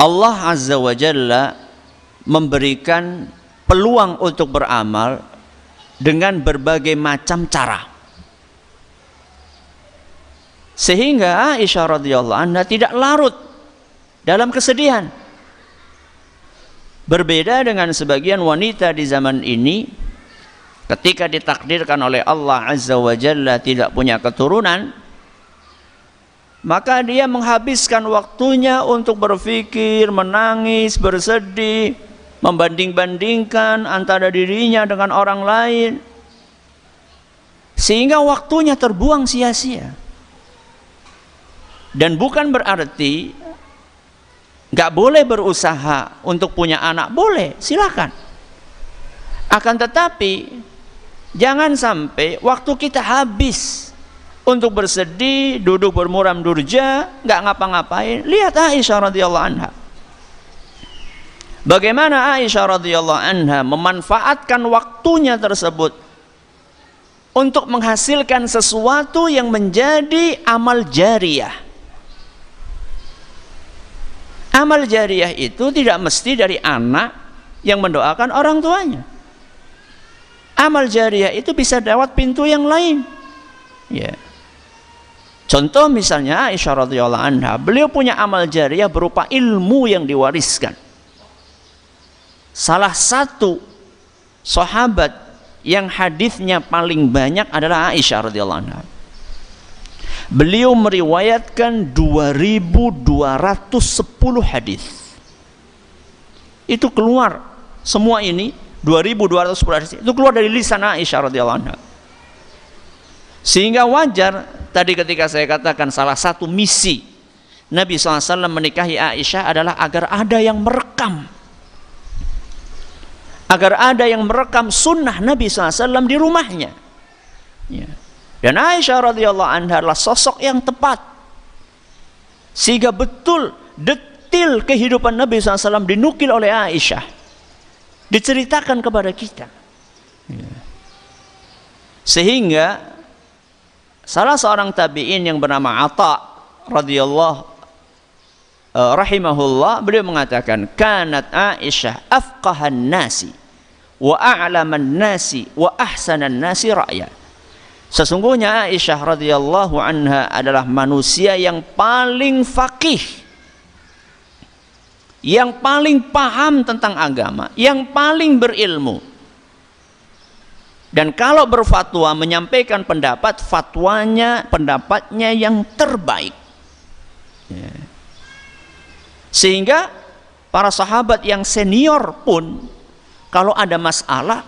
Allah Azza wa Jalla memberikan peluang untuk beramal dengan berbagai macam cara, sehingga Aisyah radhiyallahu anha tidak larut dalam kesedihan. Berbeda dengan sebagian wanita di zaman ini, ketika ditakdirkan oleh Allah Azza wa Jalla tidak punya keturunan, maka dia menghabiskan waktunya untuk berpikir, menangis, bersedih, membanding-bandingkan antara dirinya dengan orang lain, sehingga waktunya terbuang sia-sia. Dan bukan berarti nggak boleh berusaha untuk punya anak, boleh, silakan. Akan tetapi jangan sampai waktu kita habis untuk bersedih, duduk bermuram durja, nggak ngapa-ngapain. Lihat Aisyah radhiyallahu anha. Bagaimana Aisyah radhiyallahu anha memanfaatkan waktunya tersebut untuk menghasilkan sesuatu yang menjadi amal jariyah. Amal jariyah itu tidak mesti dari anak yang mendoakan orang tuanya. Amal jariyah itu bisa lewat pintu yang lain. Ya. Contoh misalnya Aisyah radhiyallahu anha, beliau punya amal jariyah berupa ilmu yang diwariskan. Salah satu sahabat yang hadisnya paling banyak adalah Aisyah radhiyallahu anha. Beliau meriwayatkan 2210 hadis. Itu keluar semua ini 2210 hadis itu keluar dari lisan Aisyah radhiyallahu anha. Sehingga wajar tadi ketika saya katakan salah satu misi Nabi SAW menikahi Aisyah adalah agar ada yang merekam. Agar ada yang merekam sunnah Nabi SAW di rumahnya. Ya. Dan Aisyah radhiyallahu anha adalah sosok yang tepat. Sehingga betul detil kehidupan Nabi SAW dinukil oleh Aisyah. Diceritakan kepada kita. Ya. Sehingga salah seorang tabi'in yang bernama Atha radhiyallahu rahimahullah, beliau mengatakan, kanat Aisyah afqahan nasi wa a'laman nasi wa ahsanan nasi ra'ya. Sesungguhnya Aisyah radhiyallahu anha adalah manusia yang paling faqih, yang paling paham tentang agama, yang paling berilmu. Dan kalau berfatwa, menyampaikan pendapat, pendapatnya yang terbaik. Ya. Sehingga para sahabat yang senior pun kalau ada masalah,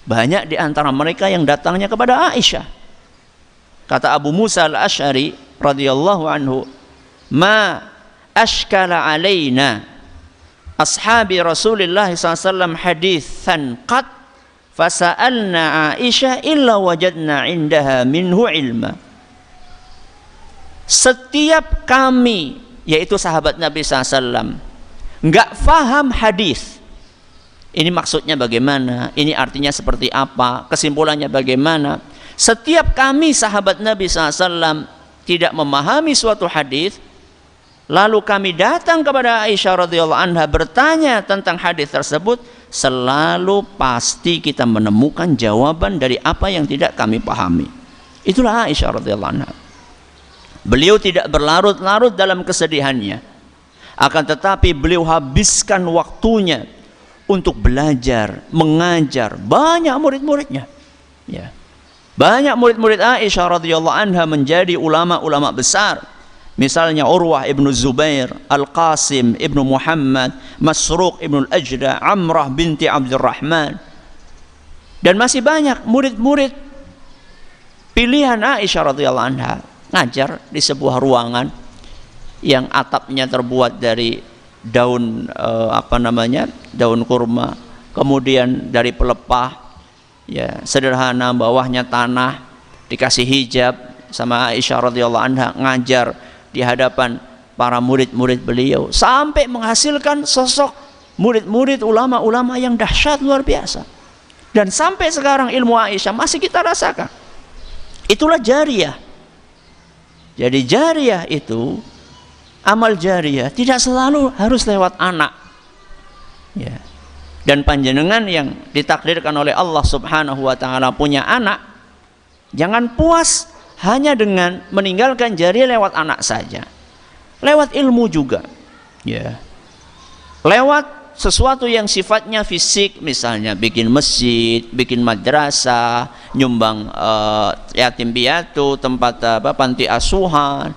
banyak di antara mereka yang datangnya kepada Aisyah. Kata Abu Musa al-Asy'ari radhiyallahu anhu, "Ma ashkala alaina ashabi Rasulullah SAW haditsan qat fasa'alna Aisyah illa wajadna indaha minhu ilma." Setiap kami, yaitu sahabat Nabi SAW, nggak faham hadis. Ini maksudnya bagaimana? Ini artinya seperti apa? Kesimpulannya bagaimana? Setiap kami sahabat Nabi SAW tidak memahami suatu hadis, lalu kami datang kepada Aisyah radhiyallahu anha bertanya tentang hadis tersebut, selalu pasti kita menemukan jawaban dari apa yang tidak kami pahami. Itulah Aisyah radhiyallahu anha. Beliau tidak berlarut-larut dalam kesedihannya, akan tetapi beliau habiskan waktunya untuk belajar, mengajar banyak murid-muridnya. Ya. Banyak murid-murid Aisyah radhiyallahu anha menjadi ulama-ulama besar. Misalnya Urwah ibnu Zubair, Al-Qasim ibnu Muhammad, Masruq ibnu Al-Ajda, Amrah binti Abdurrahman. Dan masih banyak murid-murid pilihan Aisyah radhiyallahu anha. Ngajar di sebuah ruangan yang atapnya terbuat dari daun daun kurma, kemudian dari pelepah, ya sederhana, bawahnya tanah, dikasih hijab sama Aisyah radhiyallahu anha, ngajar di hadapan para murid-murid beliau sampai menghasilkan sosok murid-murid ulama-ulama yang dahsyat luar biasa. Dan sampai sekarang ilmu Aisyah masih kita rasakan. Itulah jariyah. Jadi jariyah itu, amal jariyah tidak selalu harus lewat anak. Ya. Dan panjenengan yang ditakdirkan oleh Allah Subhanahu wa taala punya anak, jangan puas hanya dengan meninggalkan jariyah lewat anak saja. Lewat ilmu juga. Ya. Lewat sesuatu yang sifatnya fisik, misalnya bikin masjid, bikin madrasah, nyumbang yatim piatu, tempat panti asuhan,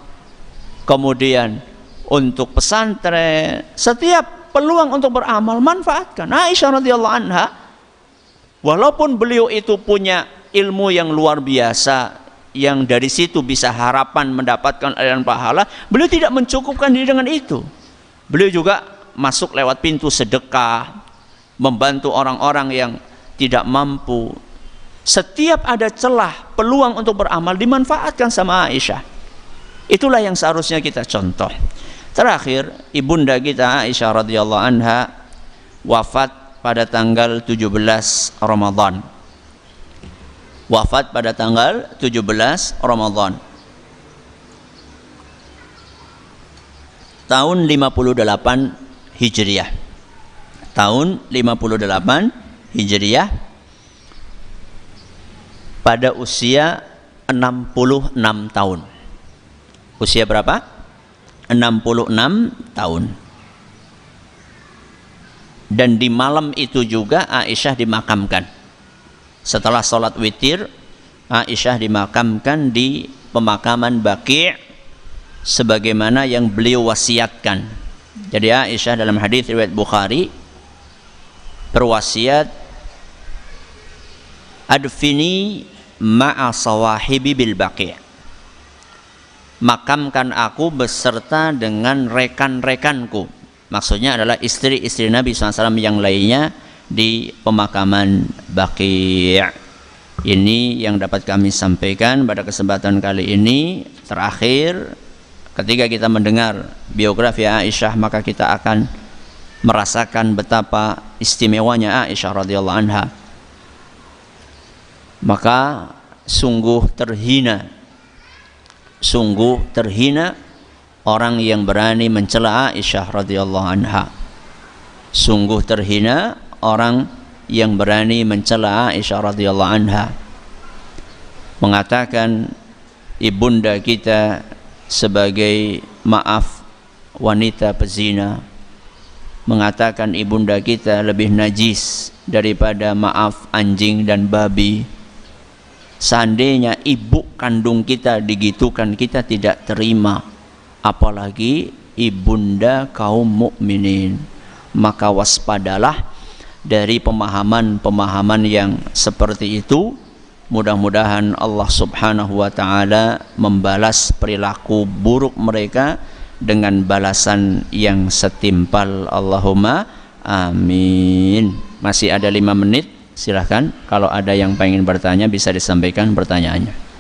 kemudian untuk pesantren. Setiap peluang untuk beramal manfaatkan. Aisyah radhiyallahu anha, walaupun beliau itu punya ilmu yang luar biasa, yang dari situ bisa harapan mendapatkan aliran pahala, beliau tidak mencukupkan diri dengan itu. Beliau juga masuk lewat pintu sedekah, membantu orang-orang yang tidak mampu. Setiap ada celah, peluang untuk beramal dimanfaatkan sama Aisyah. Itulah yang seharusnya kita contoh. Terakhir, ibunda kita Aisyah radhiyallahu anha wafat pada tanggal 17 Ramadan. Wafat pada tanggal 17 Ramadan. Tahun 58 Hijriah. Tahun 58 Hijriah pada usia 66 tahun. Usia berapa? 66 tahun. Dan di malam itu juga Aisyah dimakamkan Setelah sholat witir, Aisyah dimakamkan di pemakaman Baqi' sebagaimana yang beliau wasiatkan. Jadi Aisyah dalam hadis riwayat Bukhari berwasiat, adfini ma'a sawahibi bil Baqi', makamkan aku beserta dengan rekan-rekanku. Maksudnya adalah istri-istri Nabi SAW yang lainnya di pemakaman Baqi'. Ini yang dapat kami sampaikan pada kesempatan kali ini. Terakhir, ketika kita mendengar biografi Aisyah, maka kita akan merasakan betapa istimewanya Aisyah radhiyallahu anha. Maka sungguh terhina orang yang berani mencela Aisyah radhiyallahu anha. Sungguh terhina orang yang berani mencela Aisyah radhiyallahu anha, mengatakan ibunda kita sebagai maaf wanita pezina, mengatakan ibunda kita lebih najis daripada maaf anjing dan babi. Seandainya ibu kandung kita digitukan, kita tidak terima, apalagi ibunda kaum mukminin. Maka waspadalah dari pemahaman-pemahaman yang seperti itu. Mudah-mudahan Allah subhanahu wa ta'ala membalas perilaku buruk mereka dengan balasan yang setimpal. Allahumma amin. Masih ada 5 menit, silahkan kalau ada yang pengen bertanya bisa disampaikan pertanyaannya.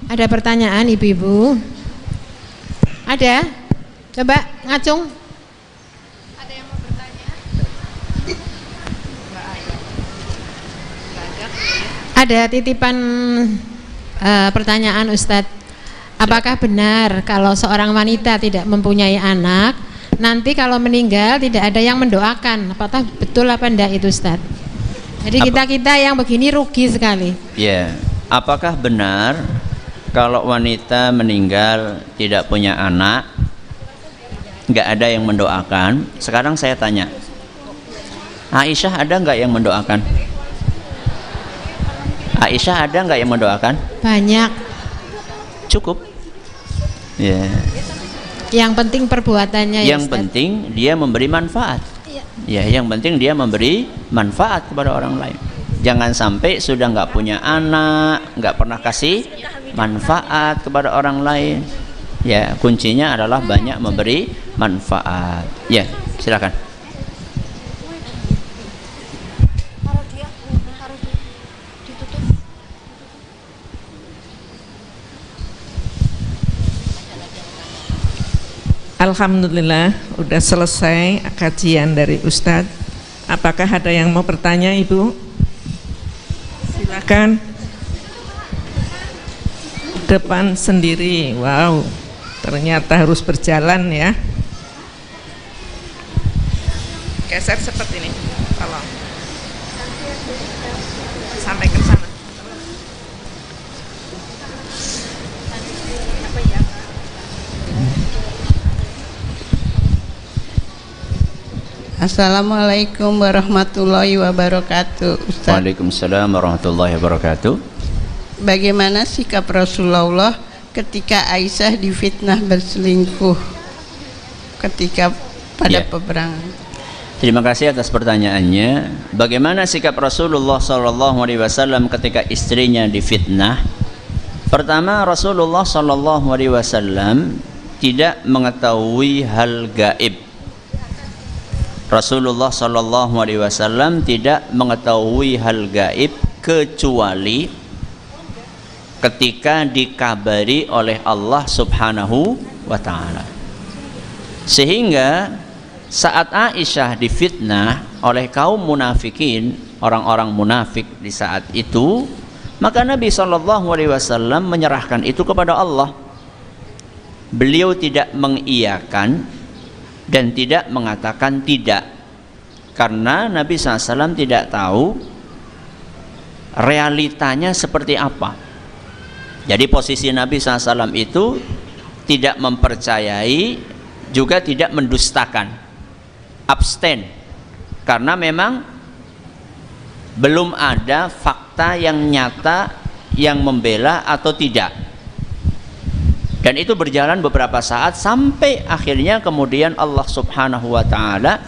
Ada pertanyaan ibu-ibu? Ada? Coba ngacung. Ada yang mau bertanya? Ada titipan pertanyaan Ustadz. Apakah benar kalau seorang wanita tidak mempunyai anak, nanti kalau meninggal tidak ada yang mendoakan? Apakah betul apa enggak itu Ustadz? Jadi kita yang begini rugi sekali. Ya, apakah benar kalau wanita meninggal tidak punya anak, nggak ada yang mendoakan? Sekarang saya tanya, Aisyah ada nggak yang mendoakan? Aisyah ada nggak yang mendoakan? Banyak. Cukup. Ya. Yang penting perbuatannya. Yang ya, penting dia memberi manfaat. Ya, yang penting dia memberi manfaat kepada orang lain. Jangan sampai sudah nggak punya anak, nggak pernah kasih manfaat kepada orang lain. Ya, kuncinya adalah banyak memberi manfaat. Ya, silakan. Alhamdulillah, udah selesai kajian dari Ustadz. Apakah ada yang mau bertanya, Ibu? Silakan. Depan sendiri. Wow, ternyata harus berjalan ya. Geser seperti ini, tolong. Sampai ke sana. Assalamualaikum warahmatullahi wabarakatuh, Ustaz. Waalaikumsalam warahmatullahi wabarakatuh. Bagaimana sikap Rasulullah ketika Aisyah difitnah berselingkuh ketika pada peperangan? Terima kasih atas pertanyaannya. Bagaimana sikap Rasulullah SAW ketika istrinya difitnah? Pertama, Rasulullah SAW tidak mengetahui hal gaib. Rasulullah SAW tidak mengetahui hal gaib kecuali ketika dikabari oleh Allah Subhanahu wa ta'ala. Sehingga saat Aisyah difitnah oleh kaum munafikin, orang-orang munafik di saat itu, maka Nabi SAW menyerahkan itu kepada Allah. Beliau tidak mengiyakan dan tidak mengatakan tidak, karena Nabi SAW tidak tahu realitanya seperti apa. Jadi posisi Nabi SAW itu tidak mempercayai, juga tidak mendustakan. Abstain, karena memang belum ada fakta yang nyata yang membela atau tidak. Dan itu berjalan beberapa saat sampai akhirnya kemudian Allah Subhanahu wa taala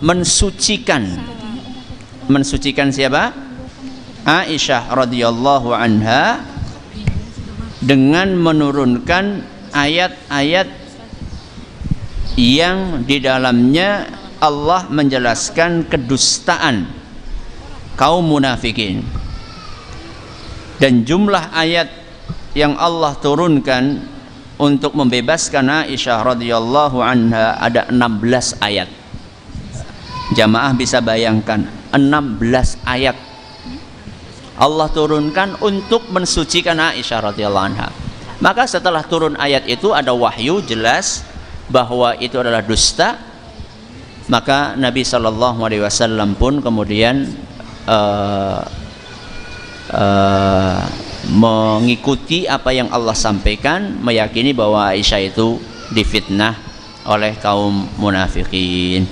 mensucikan siapa? Aisyah radhiyallahu anha dengan menurunkan ayat-ayat yang di dalamnya Allah menjelaskan kedustaan kaum munafikin. Dan jumlah ayat yang Allah turunkan untuk membebaskan Aisyah radhiyallahu anha ada 16 ayat. Jamaah bisa bayangkan, 16 ayat Allah turunkan untuk mensucikan Aisyah radhiyallahu anha. Maka setelah turun ayat itu ada wahyu jelas bahwa itu adalah dusta. Maka Nabi SAW pun kemudian mengikuti apa yang Allah sampaikan, meyakini bahwa Aisyah itu difitnah oleh kaum munafikin.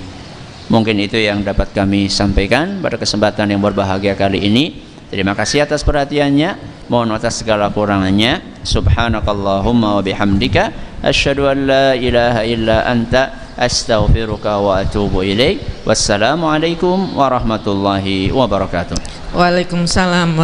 Mungkin itu yang dapat kami sampaikan pada kesempatan yang berbahagia kali ini. Terima kasih atas perhatiannya, mohon atas segala kurangannya. Subhanakallahumma wa bihamdika asyhadu an la ilaha illa anta astaghfiruka wa atubu ilaik. Wassalamualaikum warahmatullahi wabarakatuh. Waalaikumsalam.